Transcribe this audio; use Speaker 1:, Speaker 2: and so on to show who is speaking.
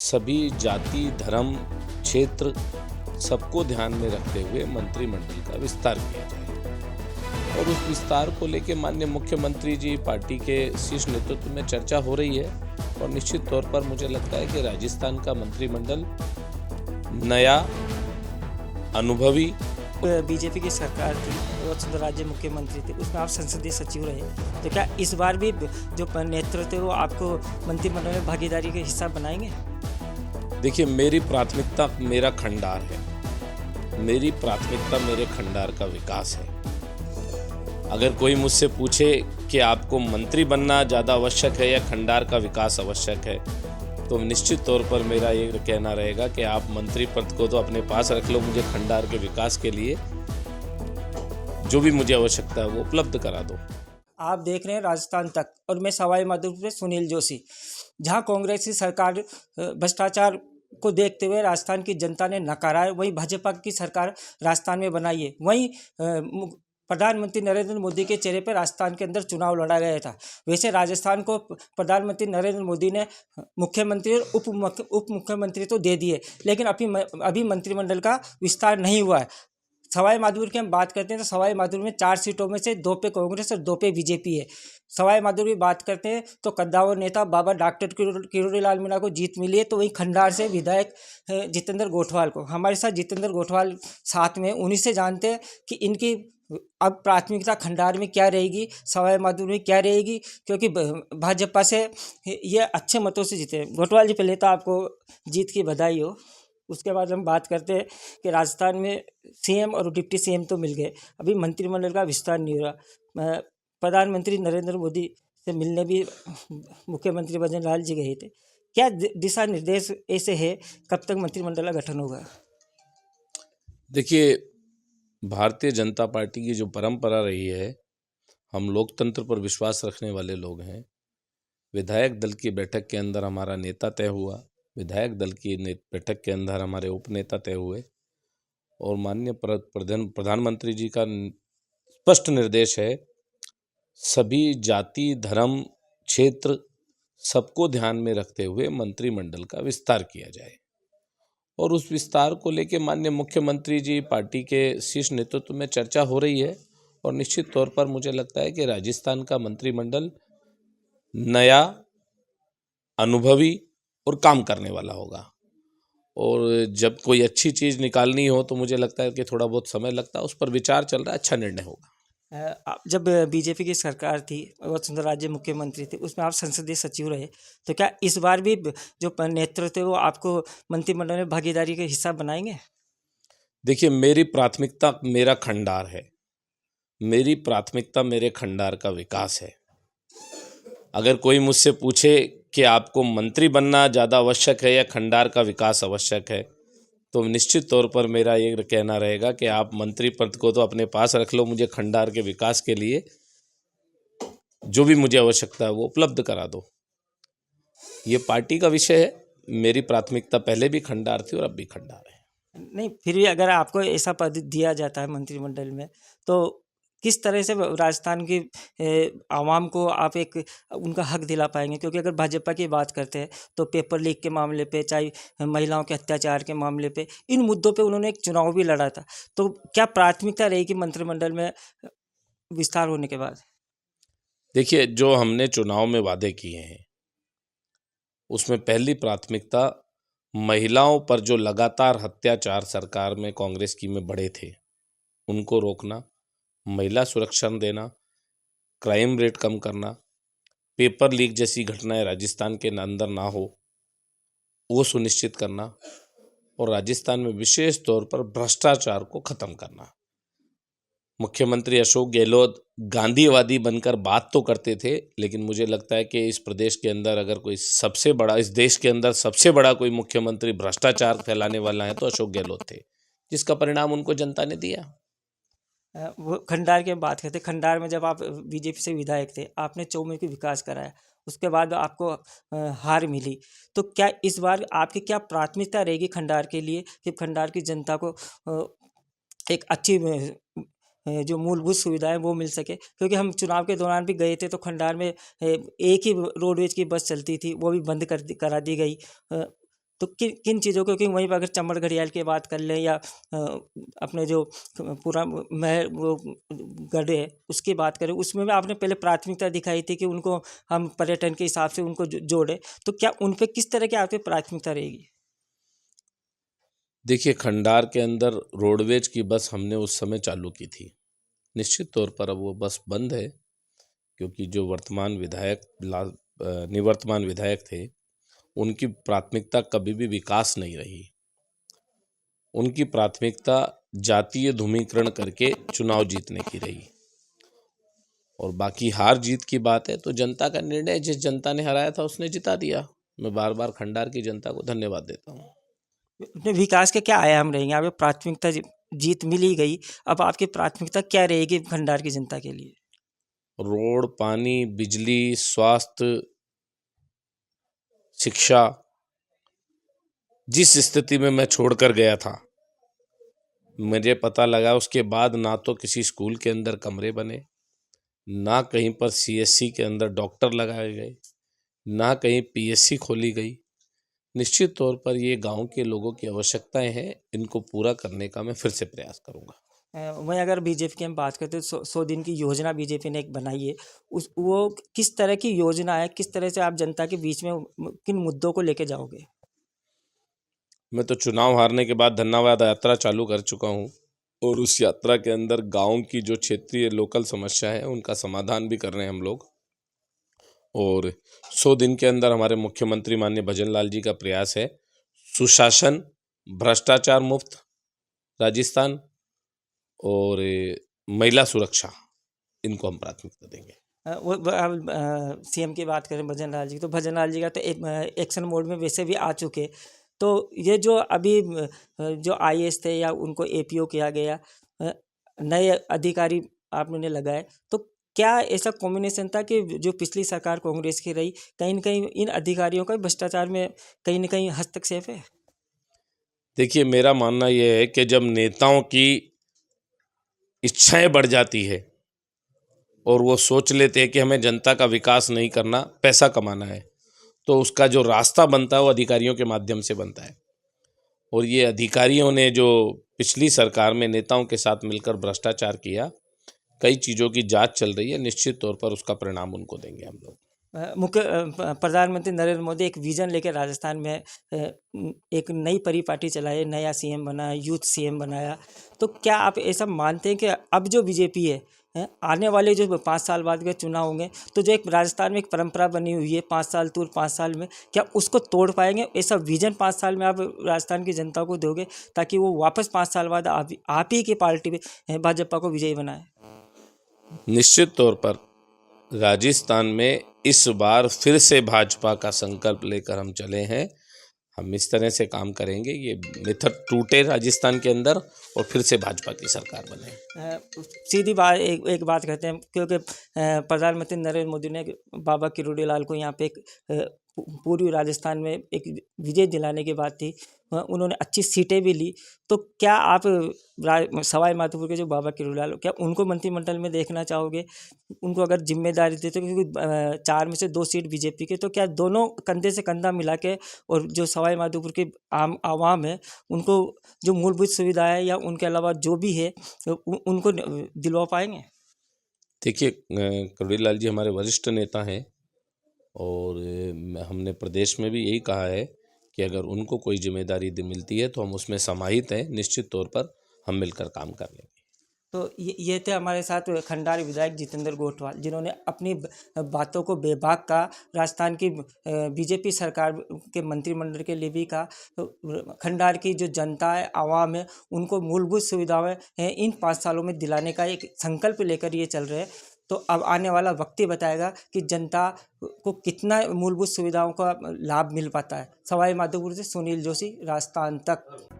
Speaker 1: सभी जाति, धर्म, क्षेत्र सबको ध्यान में रखते हुए मंत्रिमंडल का विस्तार किया जाए। और उस विस्तार को लेकर माननीय मुख्यमंत्री जी, पार्टी के शीर्ष नेतृत्व में चर्चा हो रही है और निश्चित तौर पर मुझे लगता है कि राजस्थान का मंत्रिमंडल नया, अनुभवी।
Speaker 2: बीजेपी की सरकार थी, वसुंधरा राजे मुख्यमंत्री थे, उसमें आप संसदीय सचिव रहे, तो क्या इस बार भी जो नेतृत्व है वो आपको मंत्रिमंडल में भागीदारी का हिस्सा बनाएंगे?
Speaker 1: देखिए, मेरी प्राथमिकता मेरा खंडार है। मेरी प्राथमिकता मेरे खंडार का विकास है। अगर कोई मुझसे पूछे कि आपको मंत्री बनना ज़्यादा आवश्यक है या खंडार का विकास आवश्यक है, तो निश्चित तौर पर मेरा ये कहना रहेगा कि आप मंत्री पद को तो अपने पास रख लो, मुझे खंडार के विकास के लिए जो भी मुझे आवश्यकता है वो उपलब्ध करा दो।
Speaker 2: आप देख रहे हैं राजस्थान तक, और मैं सवाई माधोपुर से सुनील जोशी। जहां कांग्रेस की सरकार भ्रष्टाचार को देखते हुए राजस्थान की जनता ने नकारा है, वहीं भाजपा की सरकार राजस्थान में बनाई है। वहीं प्रधानमंत्री नरेंद्र मोदी के चेहरे पर राजस्थान के अंदर चुनाव लड़ा गया था। वैसे राजस्थान को प्रधानमंत्री नरेंद्र मोदी ने मुख्यमंत्री और उप मुख्यमंत्री तो दे दिए, लेकिन अभी मंत्रिमंडल का विस्तार नहीं हुआ है। सवाई माधोपुर की हम बात करते हैं तो सवाई माधोपुर में 4 सीटों में से 2 पे कांग्रेस और 2 पे बीजेपी है। सवाई माधोपुर की बात करते हैं तो कद्दावर नेता बाबा डॉक्टर किरोड़ी लाल मीणा को जीत मिली है, तो वहीं खंडार से विधायक जितेंद्र गोठवाल को। हमारे साथ जितेंद्र गोठवाल साथ में, उन्हीं से जानते हैं कि इनकी अब प्राथमिकता खंडार में क्या रहेगी, सवाई माधोपुर में क्या रहेगी, क्योंकि भाजपा से ये अच्छे मतों से जीते। गोठवाल जी, पहले तो आपको जीत की बधाई हो। उसके बाद हम बात करते हैं कि राजस्थान में सीएम और डिप्टी सीएम तो मिल गए, अभी मंत्रिमंडल का विस्तार नहीं हो रहा। प्रधानमंत्री नरेंद्र मोदी से मिलने भी मुख्यमंत्री भजन लाल जी गए थे। क्या दिशा निर्देश ऐसे है, कब तक मंत्रिमंडल का गठन होगा?
Speaker 1: देखिए, भारतीय जनता पार्टी की जो परंपरा रही है, हम लोकतंत्र पर विश्वास रखने वाले लोग हैं। विधायक दल की बैठक के अंदर हमारा नेता तय हुआ, विधायक दल की बैठक के अंदर हमारे उपनेता तय हुए, और माननीय प्रधानमंत्री जी का स्पष्ट निर्देश है, सभी जाति, धर्म, क्षेत्र सबको ध्यान में रखते हुए मंत्रिमंडल का विस्तार किया जाए। और उस विस्तार को लेकर माननीय मुख्यमंत्री जी, पार्टी के शीर्ष नेतृत्व में चर्चा हो रही है और निश्चित तौर पर मुझे लगता है कि राजस्थान का मंत्रिमंडल नया, अनुभवी और काम करने वाला होगा। और जब कोई अच्छी चीज़ निकालनी हो तो मुझे लगता है कि थोड़ा बहुत समय लगता है, उस पर विचार चल रहा है, अच्छा निर्णय होगा।
Speaker 2: जब बीजेपी की सरकार थी, वसुंधरा राजे मुख्यमंत्री थे, उसमें आप संसदीय सचिव रहे, तो क्या इस बार भी जो नेतृत्व है वो आपको मंत्रिमंडल में भागीदारी का हिस्सा बनाएंगे?
Speaker 1: देखिए, मेरी प्राथमिकता मेरा खंडार है। मेरी प्राथमिकता मेरे खंडार का विकास है। अगर कोई मुझसे पूछे कि आपको मंत्री बनना ज़्यादा आवश्यक है या खंडार का विकास आवश्यक है, तो निश्चित तौर पर मेरा ये कहना रहेगा कि आप मंत्री पद को तो अपने पास रख लो, मुझे खंडार के विकास के लिए जो भी मुझे आवश्यकता है वो उपलब्ध करा दो। ये पार्टी का विषय है। मेरी प्राथमिकता पहले भी खंडार थी और अब भी खंडार है।
Speaker 2: नहीं, फिर भी अगर आपको ऐसा पद दिया जाता है मंत्रिमंडल में, तो किस तरह से राजस्थान की आवाम को आप एक उनका हक दिला पाएंगे? क्योंकि अगर भाजपा की बात करते हैं तो पेपर लीक के मामले पे, चाहे महिलाओं के अत्याचार के मामले पे, इन मुद्दों पे उन्होंने एक चुनाव भी लड़ा था। तो क्या प्राथमिकता रहेगी मंत्रिमंडल में विस्तार होने के बाद?
Speaker 1: देखिए, जो हमने चुनाव में वादे किए हैं उसमें पहली प्राथमिकता महिलाओं पर जो लगातार अत्याचार सरकार में, कांग्रेस की में बढ़े थे, उनको रोकना, महिला सुरक्षा देना, क्राइम रेट कम करना, पेपर लीक जैसी घटनाएं राजस्थान के अंदर ना हो वो सुनिश्चित करना, और राजस्थान में विशेष तौर पर भ्रष्टाचार को खत्म करना। मुख्यमंत्री अशोक गहलोत गांधीवादी बनकर बात तो करते थे, लेकिन मुझे लगता है कि इस प्रदेश के अंदर अगर कोई सबसे बड़ा, इस देश के अंदर सबसे बड़ा कोई मुख्यमंत्री भ्रष्टाचार फैलाने वाला है तो अशोक गहलोत थे, जिसका परिणाम उनको जनता ने दिया।
Speaker 2: वो खंडार की बात करते, खंडार में जब आप बीजेपी से विधायक थे, आपने चौमुखी विकास कराया, उसके बाद आपको हार मिली, तो क्या इस बार आपकी क्या प्राथमिकता रहेगी खंडार के लिए कि खंडार की जनता को एक अच्छी जो मूलभूत सुविधाएं वो मिल सके? क्योंकि हम चुनाव के दौरान भी गए थे तो खंडार में एक ही रोडवेज की बस चलती थी, वो भी बंद करा दी गई। तो किन किन चीज़ों को, क्योंकि वहीं पर अगर चंबल घड़ियाल की बात कर लें या अपने जो पूरा महल वो गढ़ है उसकी बात करें, उसमें भी आपने पहले प्राथमिकता दिखाई थी कि उनको हम पर्यटन के हिसाब से उनको जोड़े, तो क्या उन पे किस तरह की आपकी प्राथमिकता रहेगी?
Speaker 1: देखिए, खंडार के अंदर रोडवेज की बस हमने उस समय चालू की थी। निश्चित तौर पर अब वो बस बंद है, क्योंकि जो निवर्तमान विधायक थे, उनकी प्राथमिकता कभी भी विकास नहीं रही। उनकी प्राथमिकता जातीय ध्रुवीकरण करके चुनाव जीतने की रही। और बाकी हार जीत की बात है तो जनता का निर्णय, जिस जनता ने हराया था उसने जिता दिया। मैं बार बार खंडार की जनता को धन्यवाद देता हूँ।
Speaker 2: अपने विकास के क्या आयाम रहेंगे? आपको प्राथमिकता जीत मिल ही गई, अब आपकी प्राथमिकता क्या रहेगी खंडार की जनता के लिए?
Speaker 1: रोड, पानी, बिजली, स्वास्थ्य, शिक्षा, जिस स्थिति में मैं छोड़कर गया था, मुझे पता लगा उसके बाद ना तो किसी स्कूल के अंदर कमरे बने, ना कहीं पर सीएससी के अंदर डॉक्टर लगाए गए, ना कहीं पीएससी खोली गई। निश्चित तौर पर ये गांव के लोगों की आवश्यकताएं हैं, इनको पूरा करने का मैं फिर से प्रयास करूंगा।
Speaker 2: वहीं अगर बीजेपी की हम बात करते हैं, 100 दिन की योजना बीजेपी ने एक बनाई है, उस वो किस तरह की योजना है, किस तरह से आप जनता के बीच में किन मुद्दों को लेके जाओगे?
Speaker 1: मैं तो चुनाव हारने के बाद धन्यवाद यात्रा चालू कर चुका हूँ, और उस यात्रा के अंदर गांव की जो क्षेत्रीय लोकल समस्या है उनका समाधान भी कर रहे हैं हम लोग। और 100 दिन के अंदर हमारे मुख्यमंत्री माननीय भजन लाल जी का प्रयास है सुशासन, भ्रष्टाचार मुक्त राजस्थान और महिला सुरक्षा, इनको हम प्राथमिकता देंगे।
Speaker 2: सीएम की बात करें भजन लाल जी, तो भजन लाल जी का तो एक्शन मोड में वैसे भी आ चुके, तो ये जो अभी जो आईएएस थे या उनको एपीओ किया गया, नए अधिकारी आपने लगाए, तो क्या ऐसा कॉम्बिनेशन था कि जो पिछली सरकार कांग्रेस की रही, कहीं न कहीं इन अधिकारियों का भ्रष्टाचार में कहीं न कहीं हस्तक्षेप है?
Speaker 1: देखिए, मेरा मानना यह है कि जब नेताओं की इच्छाएं बढ़ जाती है और वो सोच लेते हैं कि हमें जनता का विकास नहीं करना, पैसा कमाना है, तो उसका जो रास्ता बनता है वो अधिकारियों के माध्यम से बनता है। और ये अधिकारियों ने जो पिछली सरकार में नेताओं के साथ मिलकर भ्रष्टाचार किया, कई चीज़ों की जांच चल रही है, निश्चित तौर पर उसका परिणाम उनको देंगे हम लोग।
Speaker 2: प्रधानमंत्री नरेंद्र मोदी एक विजन लेकर राजस्थान में एक नई परिपाटी चलाए, नया सीएम बनाया, यूथ सीएम बनाया, तो क्या आप ऐसा मानते हैं कि अब जो बीजेपी है, आने वाले जो 5 साल बाद के चुनाव होंगे, तो जो एक राजस्थान में एक परंपरा बनी हुई है 5 साल तूर 5 साल में, क्या उसको तोड़ पाएंगे? ऐसा विजन 5 साल में आप राजस्थान की जनता को दोगे ताकि वो वापस 5 साल बाद आप ही की पार्टी में भाजपा को विजयी बनाए?
Speaker 1: निश्चित तौर पर राजस्थान में इस बार फिर से भाजपा का संकल्प लेकर हम चले हैं। हम इस तरह से काम करेंगे, ये मिथक टूटे राजस्थान के अंदर और फिर से भाजपा की सरकार बने।
Speaker 2: सीधी बात एक बात कहते हैं, क्योंकि प्रधानमंत्री नरेंद्र मोदी ने बाबा किरोड़ी लाल को यहाँ पे एक पूर्वी राजस्थान में एक विजय दिलाने की बात थी, उन्होंने अच्छी सीटें भी ली, तो क्या आप सवाई माधोपुर के जो बाबा किरोड़ी लाल, क्या उनको मंत्रिमंडल में देखना चाहोगे? उनको अगर जिम्मेदारी देते, क्योंकि 4 में से 2 सीट बीजेपी के, तो क्या दोनों कंधे से कंधा मिला के और जो सवाई माधोपुर की आम आवाम है उनको जो मूलभूत सुविधा है या उनके अलावा जो भी है उनको दिलवा पाएंगे?
Speaker 1: देखिए, किरोड़ी लाल जी हमारे वरिष्ठ नेता हैं, और हमने प्रदेश में भी यही कहा है कि अगर उनको कोई जिम्मेदारी मिलती है तो हम उसमें समाहित हैं। निश्चित तौर पर हम मिलकर काम कर लेंगे।
Speaker 2: तो ये थे हमारे साथ खंडार विधायक जितेंद्र गोठवाल, जिन्होंने अपनी बातों को बेबाक कहा, राजस्थान की बीजेपी सरकार के मंत्रिमंडल के लिए भी कहा। तो खंडार की जो जनता है, आवाम है, उनको मूलभूत सुविधाएं इन 5 सालों में दिलाने का एक संकल्प लेकर ये चल रहे हैं। तो अब आने वाला वक्त ही बताएगा कि जनता को कितना मूलभूत सुविधाओं का लाभ मिल पाता है। सवाई माधोपुर से सुनील जोशी, राजस्थान तक।